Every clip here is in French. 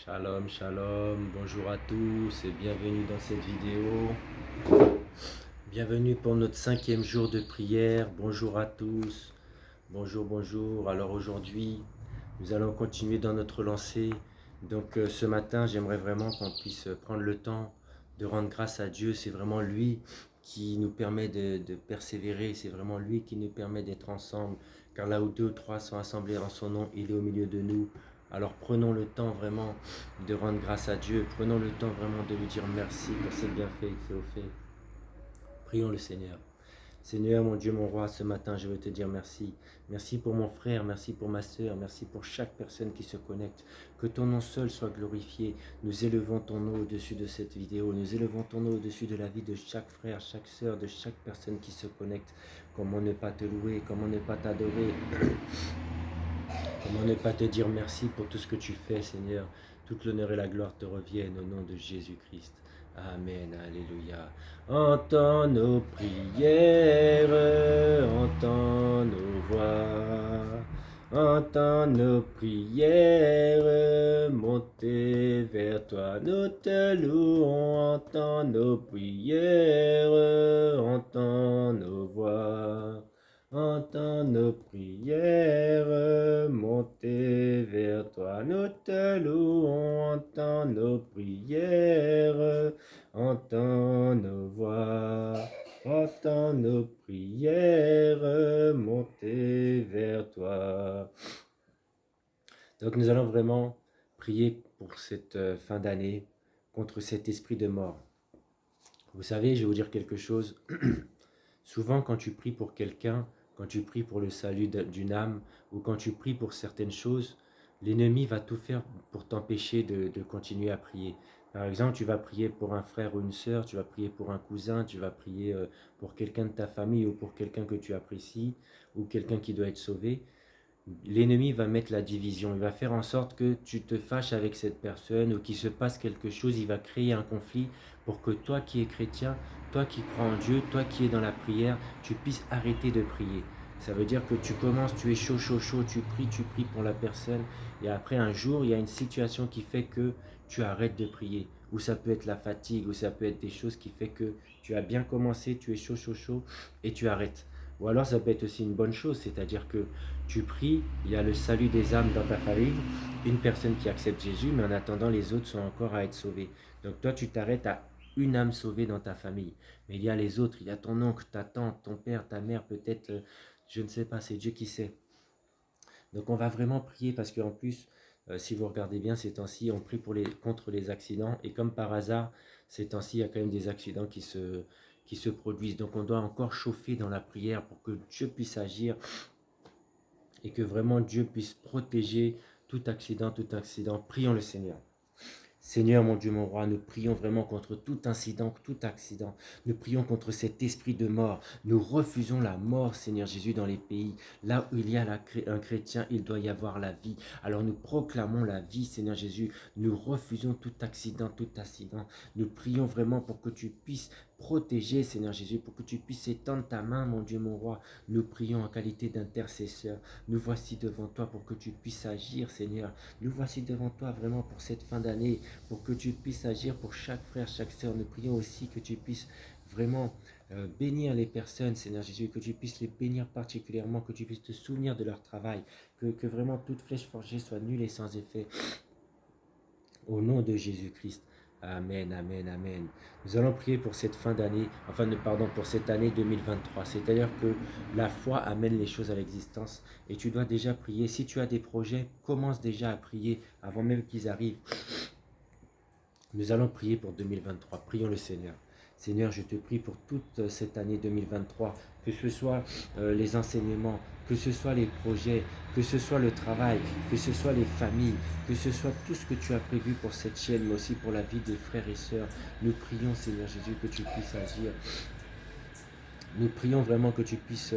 Shalom, shalom, bonjour à tous et bienvenue dans cette vidéo. Bienvenue pour notre 5e jour de prière. Bonjour à tous, bonjour, bonjour. Alors aujourd'hui, nous allons continuer dans notre lancée. Donc ce matin, j'aimerais vraiment qu'on puisse prendre le temps de rendre grâce à Dieu. C'est vraiment lui qui nous permet de persévérer. C'est vraiment lui qui nous permet d'être ensemble. Car là où deux ou trois sont assemblés en son nom, il est au milieu de nous. Alors prenons le temps vraiment de rendre grâce à Dieu. Prenons le temps vraiment de lui dire merci pour ses bienfaits qu'il fait. Prions le Seigneur. Seigneur, mon Dieu, mon roi, ce matin, je veux te dire merci. Merci pour mon frère, merci pour ma sœur, merci pour chaque personne qui se connecte. Que ton nom seul soit glorifié. Nous élevons ton nom au-dessus de cette vidéo. Nous élevons ton nom au-dessus de la vie de chaque frère, chaque sœur, de chaque personne qui se connecte. Comment ne pas te louer, comment ne pas t'adorer, comment ne pas te dire merci pour tout ce que tu fais, Seigneur. Toute l'honneur et la gloire te reviennent au nom de Jésus-Christ. Amen, alléluia. Entends nos prières, entends nos voix, entends nos prières, monter vers toi, nous te louons, entends nos prières, entends nos voix. Entends nos prières, monter vers toi, nous te louons, entends nos prières, entends nos voix, entends nos prières, monter vers toi. Donc nous allons vraiment prier pour cette fin d'année, contre cet esprit de mort. Vous savez, je vais vous dire quelque chose. Souvent, quand tu pries pour quelqu'un, quand tu pries pour le salut d'une âme, ou quand tu pries pour certaines choses, l'ennemi va tout faire pour t'empêcher de continuer à prier. Par exemple, tu vas prier pour un frère ou une sœur, tu vas prier pour un cousin, tu vas prier pour quelqu'un de ta famille ou pour quelqu'un que tu apprécies, ou quelqu'un qui doit être sauvé. L'ennemi va mettre la division, il va faire en sorte que tu te fâches avec cette personne ou qu'il se passe quelque chose, il va créer un conflit pour que toi qui es chrétien, toi qui crois en Dieu, toi qui es dans la prière, tu puisses arrêter de prier. Ça veut dire que tu commences, tu es chaud, chaud, chaud, tu pries pour la personne et après un jour, il y a une situation qui fait que tu arrêtes de prier. Ou ça peut être la fatigue, ou ça peut être des choses qui fait que tu as bien commencé, tu es chaud, chaud, chaud et tu arrêtes. Ou alors ça peut être aussi une bonne chose, c'est-à-dire que tu pries, il y a le salut des âmes dans ta famille, une personne qui accepte Jésus, mais en attendant les autres sont encore à être sauvés. Donc toi tu t'arrêtes à une âme sauvée dans ta famille. Mais il y a les autres, il y a ton oncle, ta tante, ton père, ta mère, peut-être, je ne sais pas, c'est Dieu qui sait. Donc on va vraiment prier parce qu'en plus, si vous regardez bien ces temps-ci, on prie contre les accidents. Et comme par hasard, ces temps-ci, il y a quand même des accidents qui se produisent. Donc on doit encore chauffer dans la prière pour que Dieu puisse agir et que vraiment Dieu puisse protéger tout accident, tout accident. Prions le Seigneur. Seigneur, mon Dieu, mon roi, nous prions vraiment contre tout incident, tout accident. Nous prions contre cet esprit de mort. Nous refusons la mort, Seigneur Jésus, dans les pays. Là où il y a un chrétien, il doit y avoir la vie. Alors nous proclamons la vie, Seigneur Jésus. Nous refusons tout accident, tout accident. Nous prions vraiment pour que tu puisses protéger, Seigneur Jésus, pour que tu puisses étendre ta main, mon Dieu, mon roi. Nous prions en qualité d'intercesseur. Nous voici devant toi pour que tu puisses agir, Seigneur. Nous voici devant toi vraiment pour cette fin d'année, pour que tu puisses agir pour chaque frère, chaque sœur. Nous prions aussi que tu puisses vraiment bénir les personnes, Seigneur Jésus, que tu puisses les bénir particulièrement, que tu puisses te souvenir de leur travail, que vraiment toute flèche forgée soit nulle et sans effet. Au nom de Jésus-Christ. Amen, amen, amen. Nous allons prier pour cette fin d'année, pour cette année 2023. C'est-à-dire que la foi amène les choses à l'existence et tu dois déjà prier. Si tu as des projets, commence déjà à prier avant même qu'ils arrivent. Nous allons prier pour 2023. Prions le Seigneur. Seigneur, je te prie pour toute cette année 2023, que ce soit les enseignements, que ce soit les projets, que ce soit le travail, que ce soit les familles, que ce soit tout ce que tu as prévu pour cette chaîne, mais aussi pour la vie des frères et sœurs. Nous prions, Seigneur Jésus, que tu puisses agir. Nous prions vraiment que tu puisses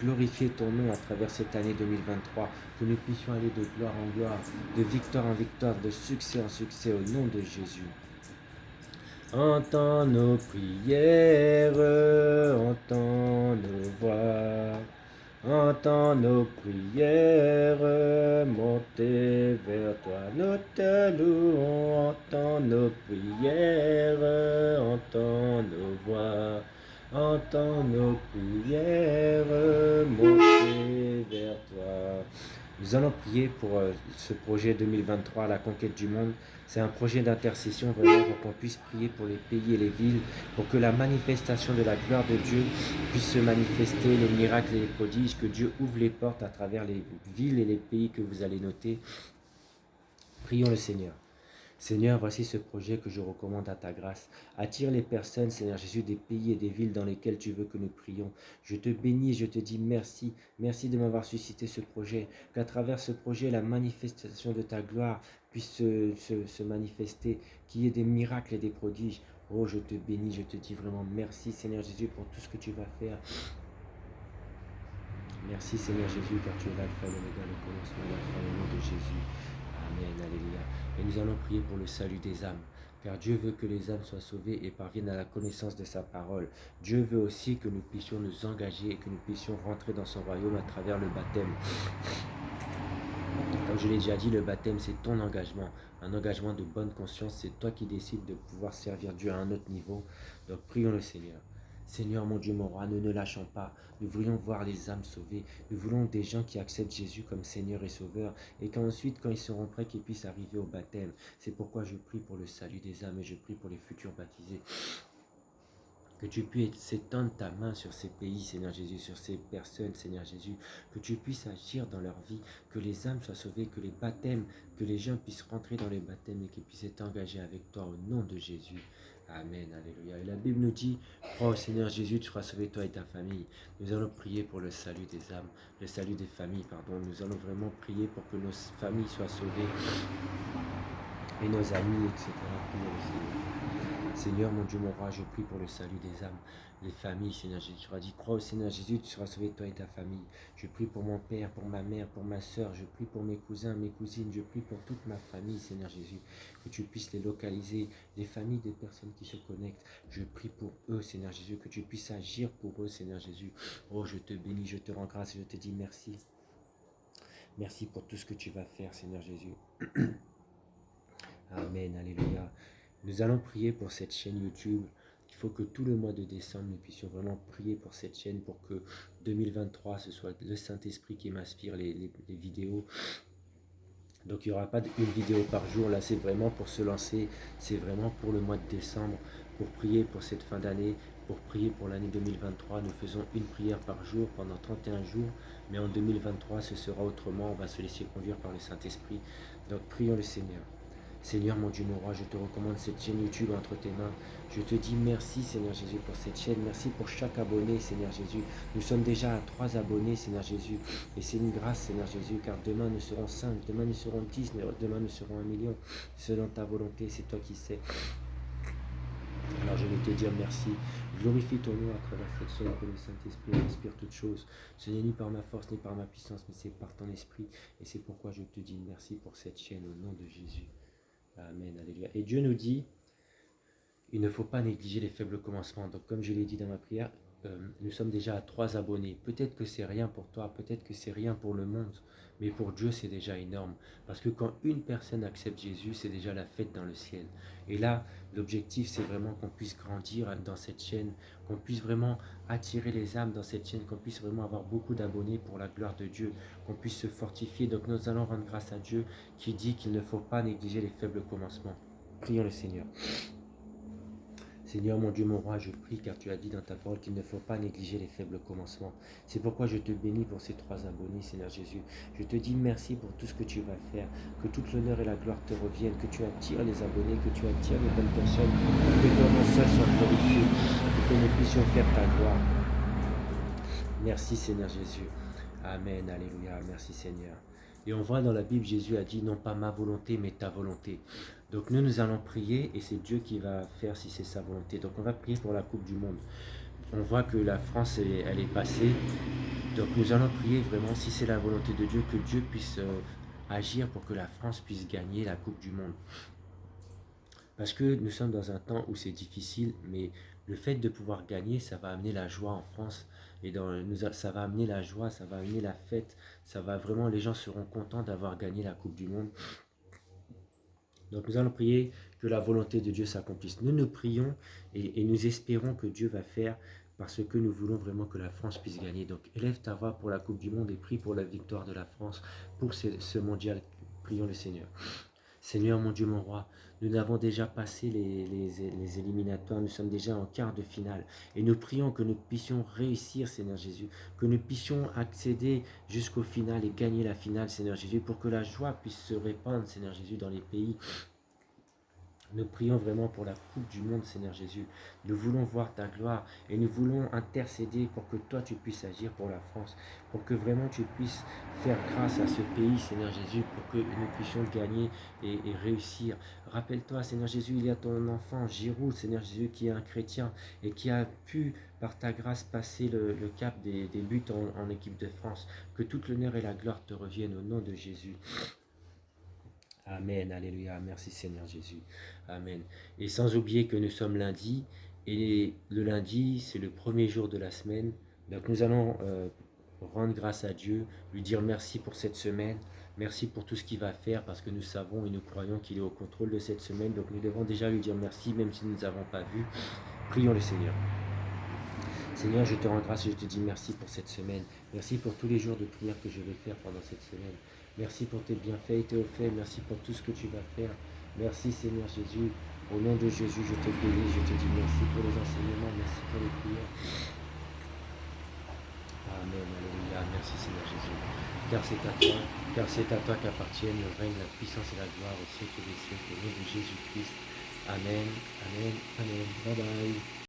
glorifier ton nom à travers cette année 2023, que nous puissions aller de gloire en gloire, de victoire en victoire, de succès en succès, au nom de Jésus. Entends nos prières, entends nos voix, entends nos prières, montez vers toi, nous te louons, entends nos prières, entends nos voix. Entends nos prières, montez vers toi. Nous allons prier pour ce projet 2023, la conquête du monde. C'est un projet d'intercession vraiment pour qu'on puisse prier pour les pays et les villes, pour que la manifestation de la gloire de Dieu puisse se manifester, les miracles et les prodiges, que Dieu ouvre les portes à travers les villes et les pays que vous allez noter. Prions le Seigneur. Seigneur, voici ce projet que je recommande à ta grâce. Attire les personnes, Seigneur Jésus, des pays et des villes dans lesquelles tu veux que nous prions. Je te bénis, je te dis merci. Merci de m'avoir suscité ce projet. Qu'à travers ce projet, la manifestation de ta gloire puisse se manifester. Qu'il y ait des miracles et des prodiges. Oh, je te bénis, je te dis vraiment merci, Seigneur Jésus, pour tout ce que tu vas faire. Merci, Seigneur Jésus, car tu es l'alpha et l'oméga, le commencement et la fin, au nom de Jésus. Amen, alléluia. Et nous allons prier pour le salut des âmes, car Dieu veut que les âmes soient sauvées et parviennent à la connaissance de sa parole. Dieu veut aussi que nous puissions nous engager et que nous puissions rentrer dans son royaume à travers le baptême. Comme je l'ai déjà dit, le baptême, c'est ton engagement, un engagement de bonne conscience. C'est toi qui décides de pouvoir servir Dieu à un autre niveau. Donc prions le Seigneur. Seigneur mon Dieu, mon roi, nous ne lâchons pas. Nous voulons voir les âmes sauvées. Nous voulons des gens qui acceptent Jésus comme Seigneur et Sauveur. Et qu'ensuite, quand ils seront prêts, qu'ils puissent arriver au baptême. C'est pourquoi je prie pour le salut des âmes et je prie pour les futurs baptisés. Que tu puisses étendre ta main sur ces pays, Seigneur Jésus, sur ces personnes, Seigneur Jésus. Que tu puisses agir dans leur vie, que les âmes soient sauvées, que les baptêmes, que les gens puissent rentrer dans les baptêmes et qu'ils puissent être engagés avec toi au nom de Jésus. Amen, alléluia. Et la Bible nous dit, crois au Seigneur Jésus, tu seras sauvé toi et ta famille. Nous allons prier pour le salut des âmes, le salut des familles, pardon. Nous allons vraiment prier pour que nos familles soient sauvées et nos amis, etc. Prions le Seigneur. Seigneur, mon Dieu, mon roi, je prie pour le salut des âmes, les familles, Seigneur Jésus. Tu as dit, crois au Seigneur Jésus, tu seras sauvé toi et ta famille. Je prie pour mon père, pour ma mère, pour ma soeur. Je prie pour mes cousins, mes cousines. Je prie pour toute ma famille, Seigneur Jésus. Que tu puisses les localiser, les familles des personnes qui se connectent. Je prie pour eux, Seigneur Jésus, que tu puisses agir pour eux, Seigneur Jésus. Oh, je te bénis, je te rends grâce et je te dis merci. Merci pour tout ce que tu vas faire, Seigneur Jésus. Amen, alléluia. Nous allons prier pour cette chaîne YouTube. Il faut que tout le mois de décembre, nous puissions vraiment prier pour cette chaîne pour que 2023, ce soit le Saint-Esprit qui m'inspire les vidéos. Donc il n'y aura pas une vidéo par jour. Là, c'est vraiment pour se lancer. C'est vraiment pour le mois de décembre, pour prier pour cette fin d'année, pour prier pour l'année 2023. Nous faisons une prière par jour pendant 31 jours. Mais en 2023, ce sera autrement. On va se laisser conduire par le Saint-Esprit. Donc prions le Seigneur. Seigneur, mon Dieu, mon roi, je te recommande cette chaîne YouTube entre tes mains. Je te dis merci, Seigneur Jésus, pour cette chaîne. Merci pour chaque abonné, Seigneur Jésus. Nous sommes déjà à 3 abonnés, Seigneur Jésus. Et c'est une grâce, Seigneur Jésus, car demain nous serons 5, demain nous serons 10, demain nous serons 1 million. Selon ta volonté, c'est toi qui sais. Alors je vais te dire merci. Glorifie ton nom à travers cette chaîne, que le Saint-Esprit inspire toutes choses. Ce n'est ni par ma force ni par ma puissance, mais c'est par ton esprit. Et c'est pourquoi je te dis merci pour cette chaîne au nom de Jésus. Amen, alléluia. Et Dieu nous dit, il ne faut pas négliger les faibles commencements. Donc comme je l'ai dit dans ma prière, nous sommes déjà à 3 abonnés. Peut-être que c'est rien pour toi, peut-être que c'est rien pour le monde, mais pour Dieu c'est déjà énorme. Parce que quand une personne accepte Jésus, c'est déjà la fête dans le ciel. Et là, l'objectif c'est vraiment qu'on puisse grandir dans cette chaîne, qu'on puisse vraiment attirer les âmes dans cette chaîne, qu'on puisse vraiment avoir beaucoup d'abonnés pour la gloire de Dieu, qu'on puisse se fortifier. Donc nous allons rendre grâce à Dieu qui dit qu'il ne faut pas négliger les faibles commencements. Prions le Seigneur. Seigneur, mon Dieu, mon roi, je prie car tu as dit dans ta parole qu'il ne faut pas négliger les faibles commencements. C'est pourquoi je te bénis pour ces 3 abonnés, Seigneur Jésus. Je te dis merci pour tout ce que tu vas faire, que toute l'honneur et la gloire te reviennent, que tu attires les abonnés, que tu attires les bonnes personnes, que ton nom seul soit glorifié, et que nous puissions faire ta gloire. Merci, Seigneur Jésus. Amen, alléluia, merci Seigneur. Et on voit dans la Bible, Jésus a dit, non pas ma volonté, mais ta volonté. Donc nous allons prier et c'est Dieu qui va faire si c'est sa volonté. Donc on va prier pour la Coupe du Monde. On voit que la France, elle est passée. Donc nous allons prier vraiment, si c'est la volonté de Dieu, que Dieu puisse agir pour que la France puisse gagner la Coupe du Monde. Parce que nous sommes dans un temps où c'est difficile, mais Le fait de pouvoir gagner, ça va amener la joie en France. Et ça va amener la joie, ça va amener la fête. Ça va vraiment, les gens seront contents d'avoir gagné la Coupe du Monde. Donc nous allons prier que la volonté de Dieu s'accomplisse. Nous prions et nous espérons que Dieu va faire parce que nous voulons vraiment que la France puisse gagner. Donc élève ta voix pour la Coupe du Monde et prie pour la victoire de la France pour ce mondial. Prions le Seigneur. Seigneur, mon Dieu, mon roi, nous avons déjà passé les éliminatoires, nous sommes déjà en quart de finale. Et nous prions que nous puissions réussir, Seigneur Jésus, que nous puissions accéder jusqu'au final et gagner la finale, Seigneur Jésus, pour que la joie puisse se répandre, Seigneur Jésus, dans les pays. Nous prions vraiment pour la Coupe du Monde, Seigneur Jésus. Nous voulons voir ta gloire et nous voulons intercéder pour que toi, tu puisses agir pour la France, pour que vraiment tu puisses faire grâce à ce pays, Seigneur Jésus, pour que nous puissions gagner et réussir. Rappelle-toi, Seigneur Jésus, il y a ton enfant, Giroud, Seigneur Jésus, qui est un chrétien et qui a pu, par ta grâce, passer le cap des buts en équipe de France. Que toute l'honneur et la gloire te reviennent au nom de Jésus. Amen, alléluia, merci Seigneur Jésus. Amen. Et sans oublier que nous sommes lundi, et le lundi, c'est le premier jour de la semaine. Donc nous allons rendre grâce à Dieu, lui dire merci pour cette semaine, merci pour tout ce qu'il va faire, parce que nous savons et nous croyons qu'il est au contrôle de cette semaine. Donc nous devons déjà lui dire merci, même si nous ne l'avons pas vu. Prions le Seigneur. Seigneur, je te rends grâce et je te dis merci pour cette semaine. Merci pour tous les jours de prière que je vais faire pendant cette semaine. Merci pour tes bienfaits et tes faits. Merci pour tout ce que tu vas faire. Merci Seigneur Jésus. Au nom de Jésus, je te bénis. Je te dis merci pour les enseignements. Merci pour les prières. Amen. Alléluia. Merci Seigneur Jésus. Car c'est à toi qu'appartiennent le règne, la puissance et la gloire au siècle des siècles. Au nom de Jésus-Christ. Amen. Amen. Amen. Bye bye.